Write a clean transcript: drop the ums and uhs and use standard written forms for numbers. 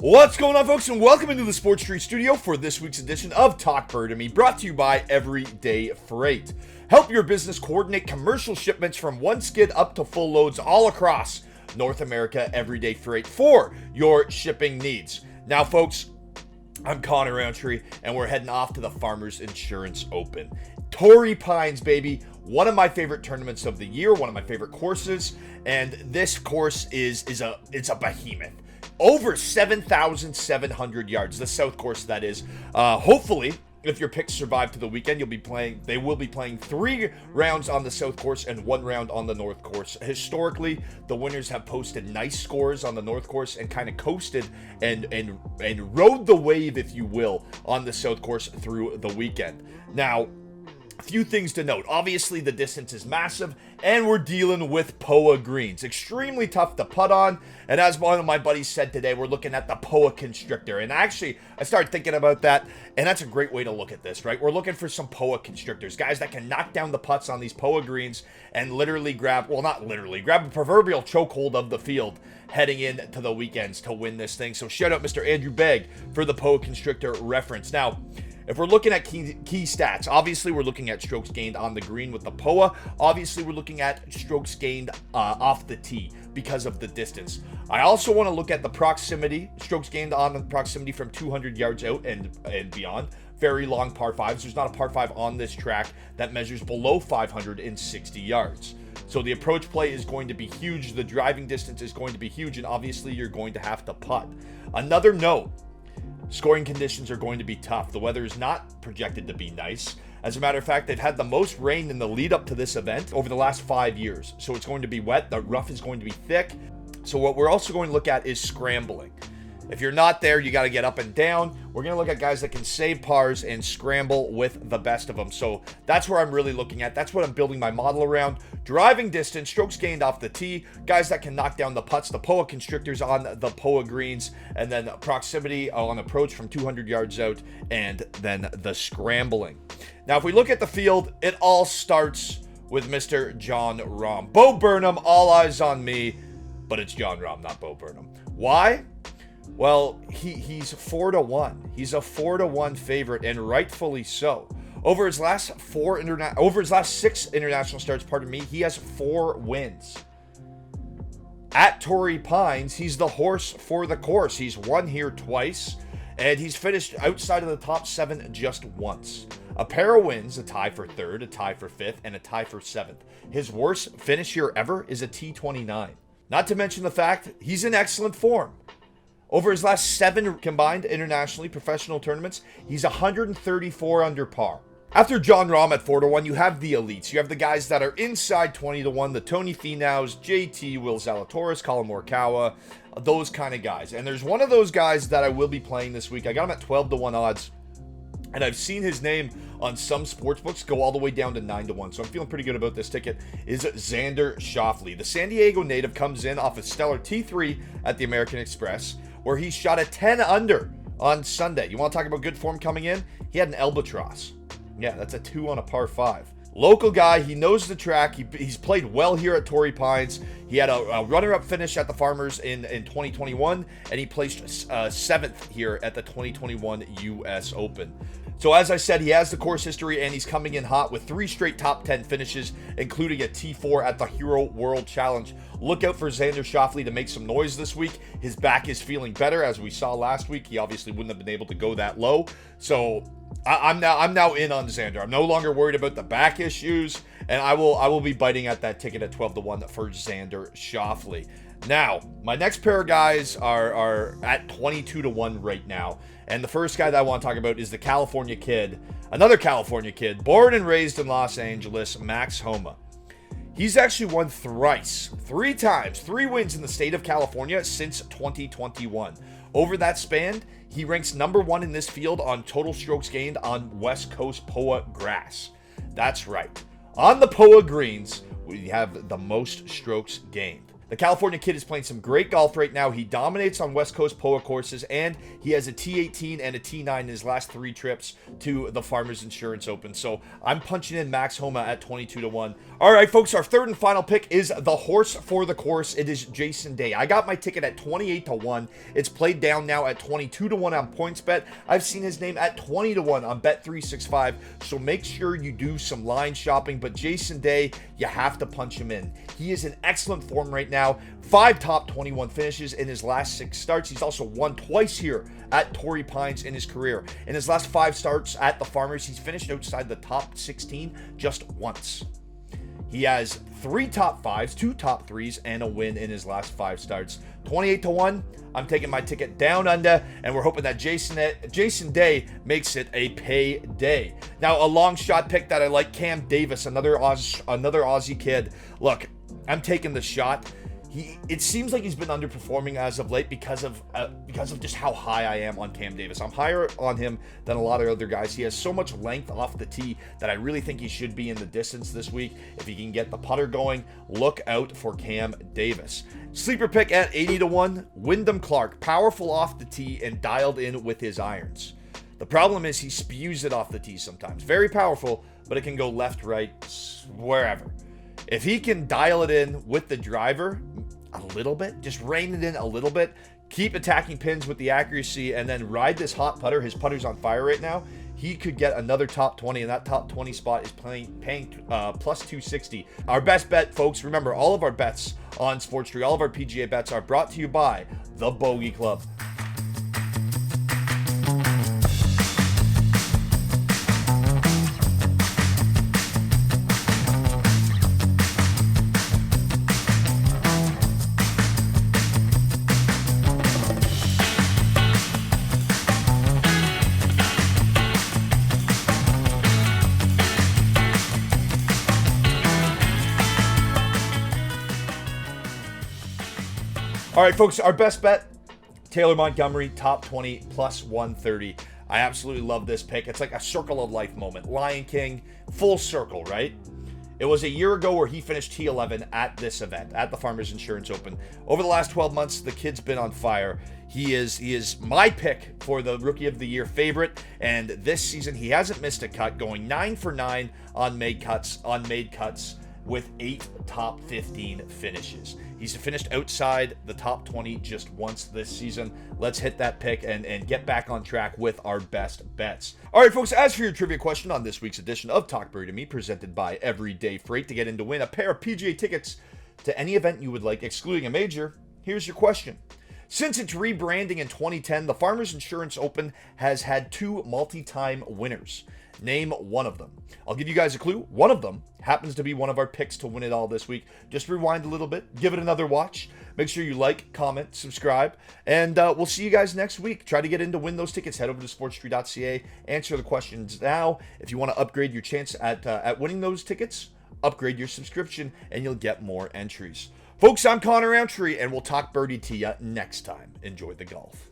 What's going on, folks, and welcome into the Sports Street Studio for this week's edition of Talk Birdie To Me, brought to you by Everyday Freight. Help your business coordinate commercial shipments from one skid up to full loads all across North America. Everyday Freight for your shipping needs. Now, folks, I'm Connor Roundtree, and we're heading off to the Farmers Insurance Open. Torrey Pines, baby. One of my favorite tournaments of the year, one of my favorite courses, and this course is a behemoth. Over 7,700 yards, the South Course, that is. Hopefully, if your picks survive to the weekend, they will be playing 3 rounds on the South Course and 1 round on the North Course. Historically, the winners have posted nice scores on the North Course and kind of coasted and rode the wave, if you will, on the South Course through the weekend. Now, a few things to note. Obviously, the distance is massive, and we're dealing with POA greens. Extremely tough to putt on, and as one of my buddies said today, we're looking at the POA Constrictor. And actually, I started thinking about that, and that's a great way to look at this, right? We're looking for some POA Constrictors, guys that can knock down the putts on these POA greens and literally grab a proverbial chokehold of the field heading into the weekends to win this thing. So shout out Mr. Andrew Begg for the POA Constrictor reference. Now, if we're looking at key stats, obviously we're looking at strokes gained on the green with the POA. Obviously, we're looking at strokes gained off the tee because of the distance. I also want to look at the proximity, strokes gained on the proximity from 200 yards out and beyond. Very long par 5s. There's not a par 5 on this track that measures below 560 yards. So the approach play is going to be huge. The driving distance is going to be huge, and obviously you're going to have to putt. Another note. Scoring conditions are going to be tough. The weather is not projected to be nice. As a matter of fact, they've had the most rain in the lead up to this event over the last 5 years. So it's going to be wet. The rough is going to be thick. So what we're also going to look at is scrambling. If you're not there, you got to get up and down. We're going to look at guys that can save pars and scramble with the best of them. So that's where I'm really looking at. That's what I'm building my model around. Driving distance, strokes gained off the tee, guys that can knock down the putts, the POA Constrictors on the POA greens, and then proximity on approach from 200 yards out, and then the scrambling. Now, if we look at the field, it all starts with Mr. Jon Rahm. Bo Burnham, all eyes on me, but it's Jon Rahm, not Bo Burnham. Why? Well, he's 4-1. He's a 4-1 favorite, and rightfully so. Over his last 6 international starts, he has 4 wins. At Torrey Pines, he's the horse for the course. He's won here twice, and he's finished outside of the top 7 just once. A pair of wins, a tie for 3rd, a tie for 5th, and a tie for 7th. His worst finish here ever is a T29. Not to mention the fact he's in excellent form. Over his last 7 combined internationally professional tournaments, he's 134 under par. After Jon Rahm at 4-1, you have the elites. You have the guys that are inside 20-1, the Tony Finau's, JT, Will Zalatoris, Colin Morikawa, those kind of guys. And there's one of those guys that I will be playing this week. I got him at 12-1 odds, and I've seen his name on some sports books go all the way down to 9-1. So I'm feeling pretty good about this ticket. Is Xander Shockley. The San Diego native comes in off a stellar T3 at the American Express, where he shot a 10 under on Sunday. You want to talk about good form coming in? He had an albatross. Yeah, that's a 2 on a par 5. Local guy, he knows the track. He's played well here at Torrey Pines. He had a runner-up finish at the Farmers in 2021, and he placed 7th here at the 2021 U.S. Open. So as I said, he has the course history, and he's coming in hot with 3 straight top 10 finishes, including a T4 at the Hero World Challenge. Look out for Xander Shockley to make some noise this week. His back is feeling better, as we saw last week. He obviously wouldn't have been able to go that low. So I'm now in on Xander. I'm no longer worried about the back issues, and I will be biting at that ticket at 12-1 for Xander Shockley. Now, my next pair of guys are at 22-1 right now. And the first guy that I want to talk about is the California kid, another California kid, born and raised in Los Angeles, Max Homa. He's actually won thrice, 3 times, 3 wins in the state of California since 2021. Over that span, he ranks number 1 in this field on total strokes gained on West Coast POA grass. That's right. On the POA greens, we have the most strokes gained. The California kid is playing some great golf right now. He dominates on West Coast POA courses, and he has a T18 and a T9 in his last 3 trips to the Farmers Insurance Open. So I'm punching in Max Homa at 22-1. All right, folks, our third and final pick is the horse for the course. It is Jason Day. I got my ticket at 28-1. It's played down now at 22-1 on PointsBet. I've seen his name at 20-1 on Bet365. So make sure you do some line shopping. But Jason Day, you have to punch him in. He is in excellent form right now. 5 top 21 finishes in his last 6 starts. He's also won twice here at Torrey Pines in his career. In his last 5 starts at the Farmers, he's finished outside the top 16 just once. He has 3 top 5s, 2 top 3s, and a win in his last 5 starts. 28-1. I'm taking my ticket down under, and we're hoping that Jason Day makes it a payday. Now, a long shot pick that I like, Cam Davis, another Aussie kid. Look, I'm taking the shot. It seems like he's been underperforming as of late because of just how high I am on Cam Davis. I'm higher on him than a lot of other guys. He has so much length off the tee that I really think he should be in the distance this week. If he can get the putter going, look out for Cam Davis. Sleeper pick at 80-1, Windham Clark, powerful off the tee and dialed in with his irons. The problem is he spews it off the tee sometimes. Very powerful, but it can go left, right, wherever. If he can dial it in with the driver a little bit, just rein it in a little bit, keep attacking pins with the accuracy, and then ride this hot putter. His putter's on fire right now. He could get another top 20, and that top 20 spot is paying plus 260. Our best bet, folks, remember, all of our bets on SportsRee, all of our PGA bets are brought to you by the Bogey Club. All right, folks, our best bet, Taylor Montgomery, top 20, plus 130. I absolutely love this pick. It's like a circle of life moment. Lion King, full circle, right? It was a year ago where he finished T11 at this event, at the Farmers Insurance Open. Over the last 12 months, the kid's been on fire. He is my pick for the Rookie of the Year favorite, and this season he hasn't missed a cut, going 9 for 9 on made cuts with 8 top 15 finishes. He's finished outside the top 20 just once this season. Let's hit that pick and get back on track with our best bets. All right, folks, as for your trivia question on this week's edition of Talk Birdie To Me, presented by Everyday Freight, to get in to win a pair of PGA tickets to any event you would like, excluding a major, here's your question. Since its rebranding in 2010, the Farmers Insurance Open has had 2 multi-time winners. Name one of them. I'll give you guys a clue. One of them happens to be one of our picks to win it all this week. Just rewind a little bit, give it another watch. Make sure you like, comment, subscribe, and we'll see you guys next week. Try to get in to win those tickets. Head over to sportsree.ca. Answer the questions now. If you want to upgrade your chance at winning those tickets, upgrade your subscription, and you'll get more entries. Folks, I'm Connor Roundtree, and we'll talk birdie to you next time. Enjoy the golf.